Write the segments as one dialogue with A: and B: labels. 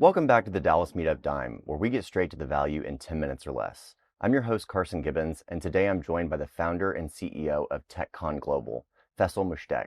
A: Welcome back to the Dallas Meetup Dime, where we get straight to the value in 10 minutes or less. I'm your host, Carson Gibbons, and today I'm joined by the founder and CEO of TechCon Global, Faisal Mushtaq.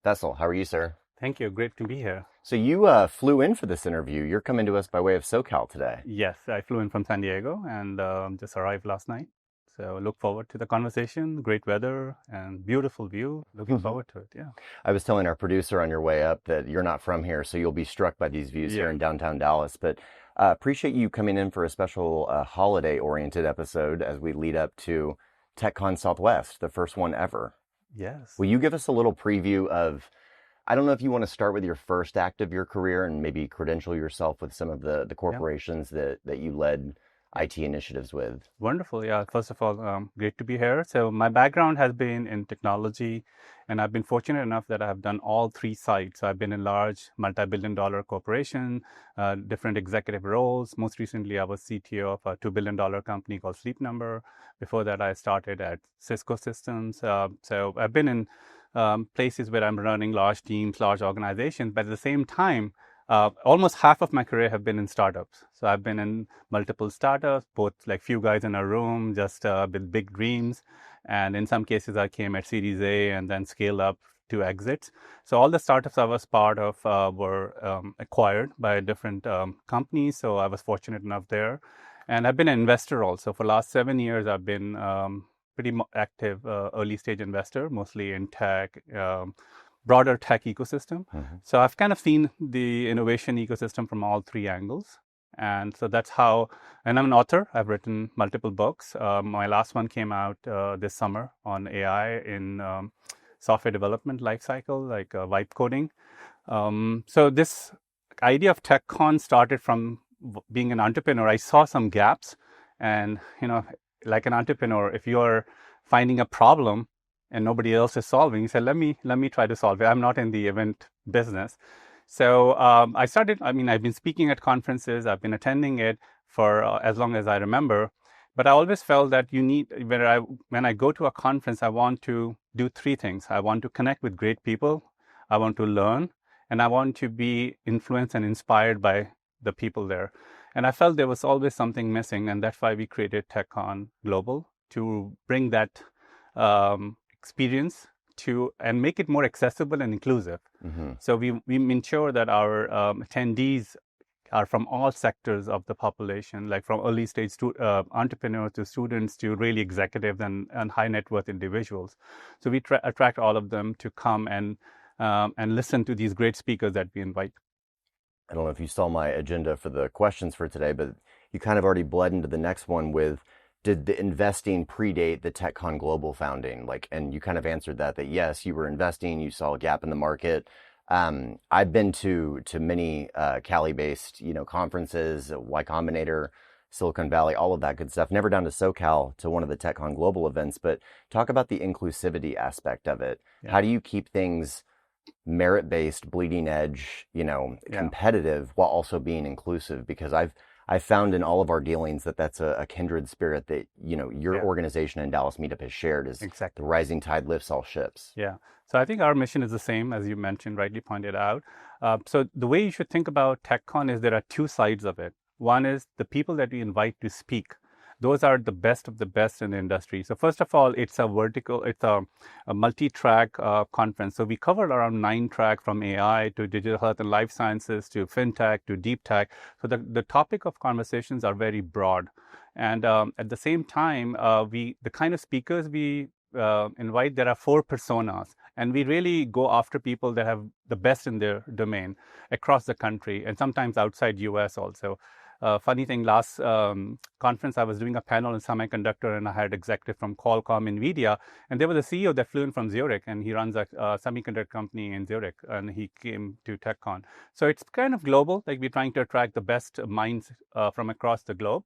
A: Faisal, how are you, sir?
B: Thank you. Great to be here.
A: So you flew in for this interview. You're coming to us by way of SoCal today.
B: Yes, I flew in from San Diego and just arrived last night. So look forward to the conversation. Great weather and beautiful view. Looking forward to it. Yeah.
A: I was telling our producer on your way up that you're not from here, so you'll be struck by these views here in downtown Dallas. But appreciate you coming in for a special holiday-oriented episode as we lead up to TechCon SouthWest, the first one ever.
B: Yes.
A: Will you give us a little preview of, I don't know if you want to start with your first act of your career and maybe credential yourself with some of the corporations that you led IT initiatives with.
B: Wonderful. Yeah. First of all, great to be here. So my background has been in technology, and I've been fortunate enough that I've done all three sides. So I've been in large multi-billion-dollar corporation, different executive roles. Most recently, I was CTO of a $2 billion company called Sleep Number. Before that, I started at Cisco Systems. So I've been in places where I'm running large teams, large organizations, but at the same time, almost half of my career have been in startups. So I've been in multiple startups, both like few guys in a room, just with big dreams. And in some cases, I came at Series A and then scaled up to exits. So all the startups I was part of were acquired by different companies. So I was fortunate enough there. And I've been an investor also. For the last 7 years, I've been pretty active early stage investor, mostly in tech, broader tech ecosystem. So I've kind of seen the innovation ecosystem from all three angles. And so that's how, and I'm an author. I've written multiple books. My last one came out this summer on AI in software development lifecycle, like vibe coding. So this idea of TechCon started from being an entrepreneur. I saw some gaps, and like an entrepreneur, if you're finding a problem and nobody else is solving, you say, let me try to solve it. I'm not in the event business. So I started, I've been speaking at conferences. I've been attending it for as long as I remember. But I always felt that when I go to a conference, I want to do three things. I want to connect with great people. I want to learn. And I want to be influenced and inspired by the people there. And I felt there was always something missing. And that's why we created TechCon Global, to bring that experience and make it more accessible and inclusive. So we ensure that our attendees are from all sectors of the population, like from early stage entrepreneurs to students to really executives and high net worth individuals. So we attract all of them to come and listen to these great speakers that we invite.
A: I don't know if you saw my agenda for the questions for today, but you kind of already bled into the next one with, did the investing predate the TechCon Global founding? And you kind of answered that yes, you were investing, you saw a gap in the market. I've been to many Cali-based, conferences, Y Combinator, Silicon Valley, all of that good stuff. Never down to SoCal to one of the TechCon Global events, but talk about the inclusivity aspect of it. Yeah. How do you keep things merit-based, bleeding edge, competitive while also being inclusive? Because I've found in all of our dealings that that's a kindred spirit that, your organization and Dallas Meetup has shared is exactly. The rising tide lifts all ships.
B: Yeah. So I think our mission is the same, as you mentioned, rightly pointed out. So the way you should think about TechCon is there are two sides of it. One is the people that we invite to speak. Those are the best of the best in the industry. So first of all, it's a multi-track conference. So we covered around 9 tracks, from AI to digital health and life sciences to fintech to deep tech. So the topic of conversations are very broad. And at the same time, the kind of speakers we invite, there are 4 personas. And we really go after people that have the best in their domain across the country and sometimes outside US also. Funny thing, last conference, I was doing a panel in semiconductor, and I had executive from Qualcomm, NVIDIA, and there was a CEO that flew in from Zurich, and he runs a semiconductor company in Zurich, and he came to TechCon. So it's kind of global, like we're trying to attract the best minds from across the globe.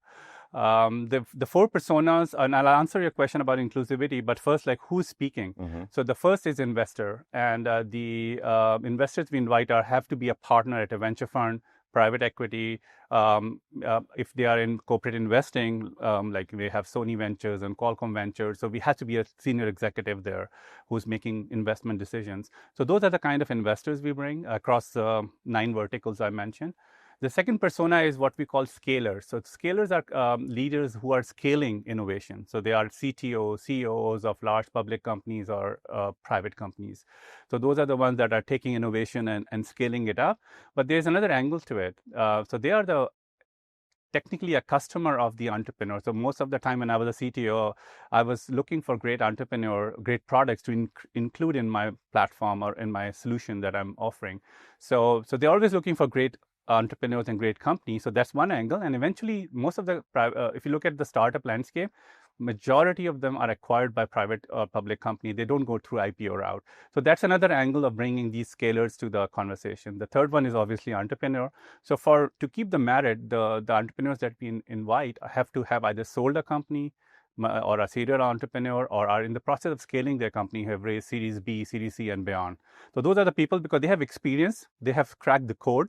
B: The 4 personas, and I'll answer your question about inclusivity, but first, like, who's speaking? So the first is investor, and the investors we invite have to be a partner at a venture fund, private equity. If they are in corporate investing, like we have Sony Ventures and Qualcomm Ventures, so we have to be a senior executive there who's making investment decisions. So those are the kind of investors we bring across the 9 verticals I mentioned. The second persona is what we call scalers. So scalers are leaders who are scaling innovation. So they are CTOs, CEOs of large public companies or private companies. So those are the ones that are taking innovation and scaling it up. But there's another angle to it. So they are the technically a customer of the entrepreneur. So most of the time when I was a CTO, I was looking for great great products to include in my platform or in my solution that I'm offering. So they're always looking for great entrepreneurs and great companies. So that's one angle. And eventually, most of the if you look at the startup landscape, majority of them are acquired by private or public company. They don't go through IPO route. So that's another angle of bringing these scalers to the conversation. The third one is obviously entrepreneur. So to keep the merit, the entrepreneurs that we invite have to have either sold a company or a serial entrepreneur or are in the process of scaling their company, have raised Series B, Series C and beyond. So those are the people because they have experience, they have cracked the code,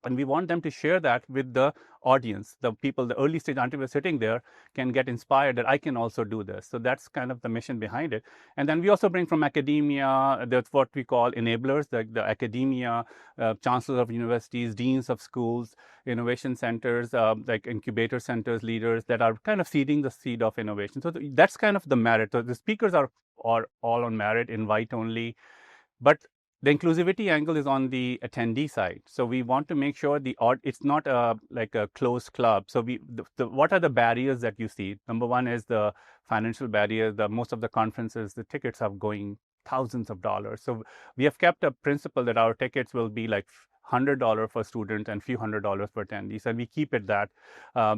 B: and we want them to share that with the audience. The people, the early stage entrepreneurs sitting there can get inspired that I can also do this. So that's kind of the mission behind it. And then we also bring from academia, that's what we call enablers, the academia, chancellors of universities, deans of schools, innovation centers, like incubator centers, leaders that are kind of seeding the seed of innovation. So that's kind of the merit. So the speakers are all on merit, invite only. But the inclusivity angle is on the attendee side. So we want to make sure it's not like a closed club. So what are the barriers that you see? Number one is the financial barrier. Most of the conferences, the tickets are going thousands of dollars. So we have kept a principle that our tickets will be like $100 for students and few $100 for attendees, and we keep it that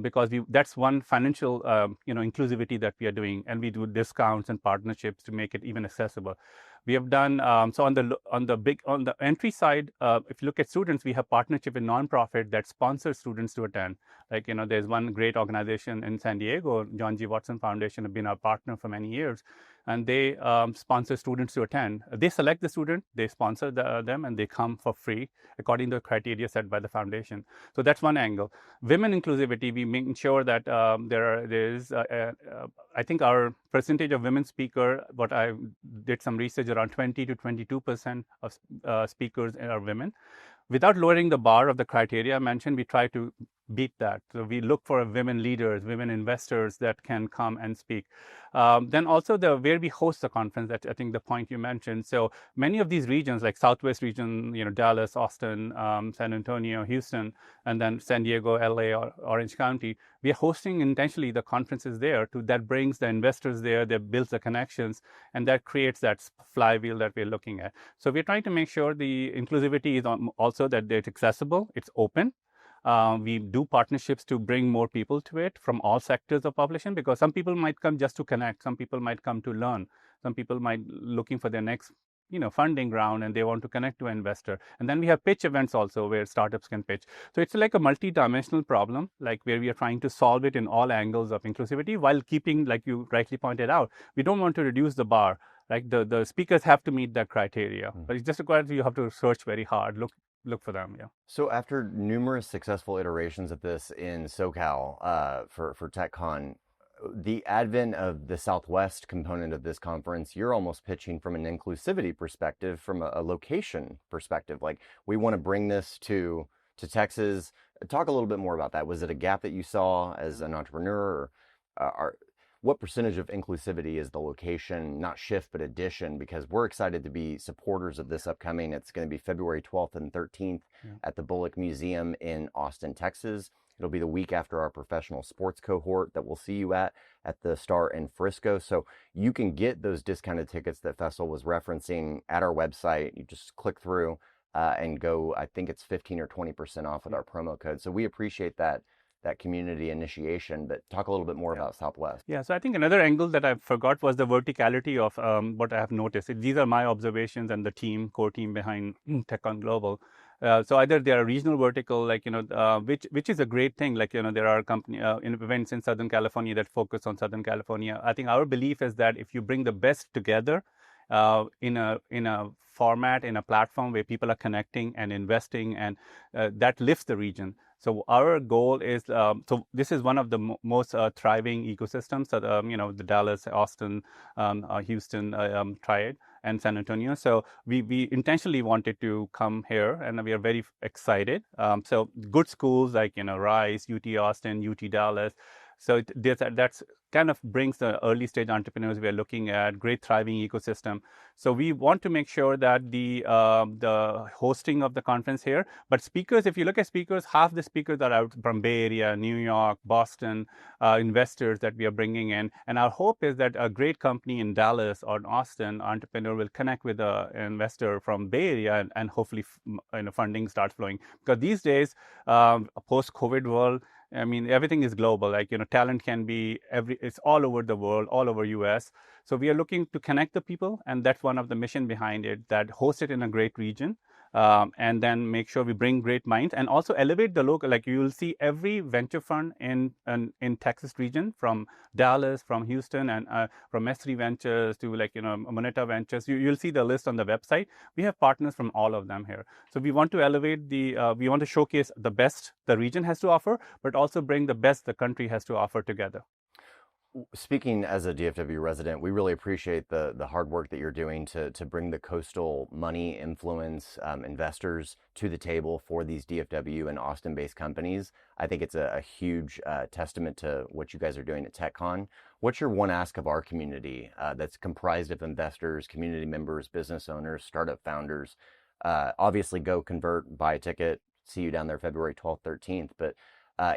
B: because that's one financial inclusivity that we are doing, and we do discounts and partnerships to make it even accessible. We have done so on the entry side. If you look at students, we have partnership with nonprofit that sponsors students to attend. Like there's one great organization in San Diego, John G. Watson Foundation, have been our partner for many years, and they sponsor students to attend. They select the student, they sponsor them, and they come for free according to the criteria set by the foundation. So that's one angle. Women inclusivity, we make sure that there is. I think our percentage of women speaker, what I did some research, around 20 to 22% of speakers are women. Without lowering the bar of the criteria I mentioned, we try to beat that. So we look for women leaders, women investors that can come and speak. Then also where we host the conference, that's I think the point you mentioned. So many of these regions, like Southwest region, Dallas, Austin, San Antonio, Houston, and then San Diego, LA, or Orange County, we are hosting intentionally the conferences there that brings the investors there, that builds the connections, and that creates that flywheel that we're looking at. So we're trying to make sure the inclusivity is also that it's accessible, it's open. We do partnerships to bring more people to it from all sectors of population, because some people might come just to connect, some people might come to learn, some people might looking for their next funding round and they want to connect to an investor. And then we have pitch events also where startups can pitch. So it's like a multi-dimensional problem, like where we are trying to solve it in all angles of inclusivity while keeping, like you rightly pointed out, we don't want to reduce the bar. Like the speakers have to meet that criteria, but it just requires you have to search very hard, look for them. Yeah.
A: So after numerous successful iterations of this in SoCal for TechCon, the advent of the Southwest component of this conference, you're almost pitching from an inclusivity perspective, from a location perspective. Like, we want to bring this to Texas. Talk a little bit more about that. Was it a gap that you saw as an entrepreneur? Or what percentage of inclusivity is the location, not shift, but addition? Because we're excited to be supporters of this upcoming. It's going to be February 12th and 13th at the Bullock Museum in Austin, Texas. It'll be the week after our professional sports cohort that we'll see you at the Star in Frisco. So you can get those discounted tickets that Faisal was referencing at our website. You just click through and go, I think it's 15 or 20% off with our promo code. So we appreciate that community initiation, but talk a little bit more about Southwest.
B: Yeah, so I think another angle that I forgot was the verticality of what I have noticed. These are my observations and the core team behind TechCon Global. So either they are regional vertical, like, which is a great thing. Like, there are events in Southern California that focus on Southern California. I think our belief is that if you bring the best together in a format, in a platform where people are connecting and investing, and that lifts the region. So our goal is, so this is one of the most thriving ecosystems that, the Dallas, Austin, Houston triad. and San Antonio. So we intentionally wanted to come here, and we are very excited. So good schools like Rice, UT Austin, UT Dallas. So that's kind of brings the early stage entrepreneurs we are looking at, great thriving ecosystem. So we want to make sure that the hosting of the conference here, but speakers, if you look at speakers, half the speakers are out from Bay Area, New York, Boston, investors that we are bringing in. And our hope is that a great company in Dallas or in Austin entrepreneur will connect with an investor from Bay Area, and hopefully funding starts flowing. Because these days, post-COVID world, I mean, everything is global. Like, talent can be it's all over the world, all over US. So we are looking to connect the people, and that's one of the mission behind it, that host it in a great region. And then make sure we bring great minds and also elevate the local. Like, you will see every venture fund in Texas region, from Dallas, from Houston, and from S3 Ventures to Moneta Ventures. You'll see the list on the website. We have partners from all of them here. So we want to elevate we want to showcase the best the region has to offer, but also bring the best the country has to offer together.
A: Speaking as a DFW resident, we really appreciate the hard work that you're doing to bring the coastal money influence investors to the table for these DFW and Austin-based companies. I think it's a huge testament to what you guys are doing at TechCon. What's your one ask of our community that's comprised of investors, community members, business owners, startup founders? Obviously, go convert, buy a ticket, see you down there February 12th, 13th, but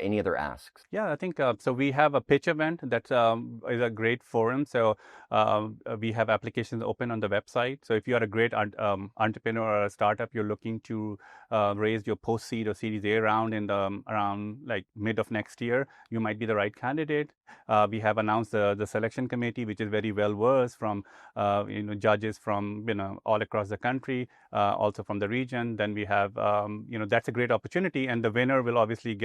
A: any other asks?
B: Yeah, I think so. We have a pitch event that is a great forum. So we have applications open on the website. So if you are a great entrepreneur or a startup, you're looking to raise your post-seed or Series A round in around like mid of next year, you might be the right candidate. We have announced the selection committee, which is very well versed from judges from all across the country, also from the region. Then we have that's a great opportunity, and the winner will obviously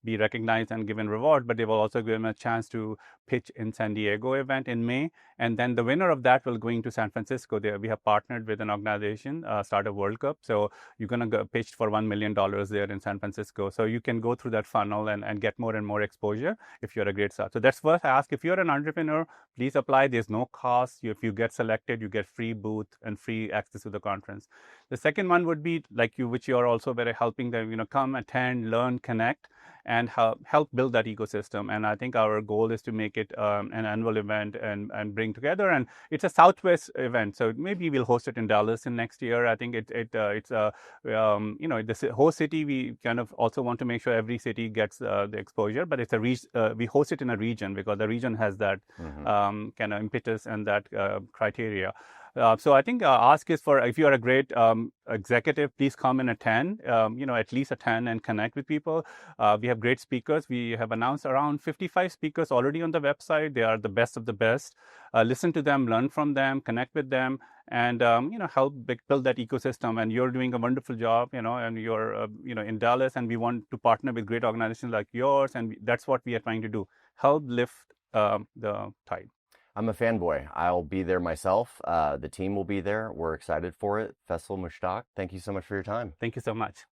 B: be recognized and given reward, but they will also give them a chance to pitch in San Diego event in May. And then the winner of that will going to San Francisco. There we have partnered with an organization, Startup World Cup. So you're going to go pitch for $1 million there in San Francisco. So you can go through that funnel and get more and more exposure if you're a great start. So that's first I ask. If you're an entrepreneur, please apply. There's no cost. If you get selected, you get free booth and free access to the conference. The second one would be like which you are also very helping them, come, attend, learn, connect, and help build that ecosystem. And I think our goal is to make it an annual event and bring together. And it's a Southwest event, so maybe we'll host it in Dallas in next year. I think it's a the host city. We kind of also want to make sure every city gets the exposure, but it's we host it in a region because the region has that kind of impetus and that criteria. So I think ask is for if you are a great executive, please come and attend, at least attend and connect with people. We have great speakers. We have announced around 55 speakers already on the website. They are the best of the best. Listen to them, learn from them, connect with them, and help build that ecosystem. And you're doing a wonderful job, and you're in Dallas, and we want to partner with great organizations like yours, and that's what we are trying to do: help lift the tide.
A: I'm a fanboy. I'll be there myself. The team will be there. We're excited for it. Faisal Mushtaq, thank you so much for your time.
B: Thank you so much.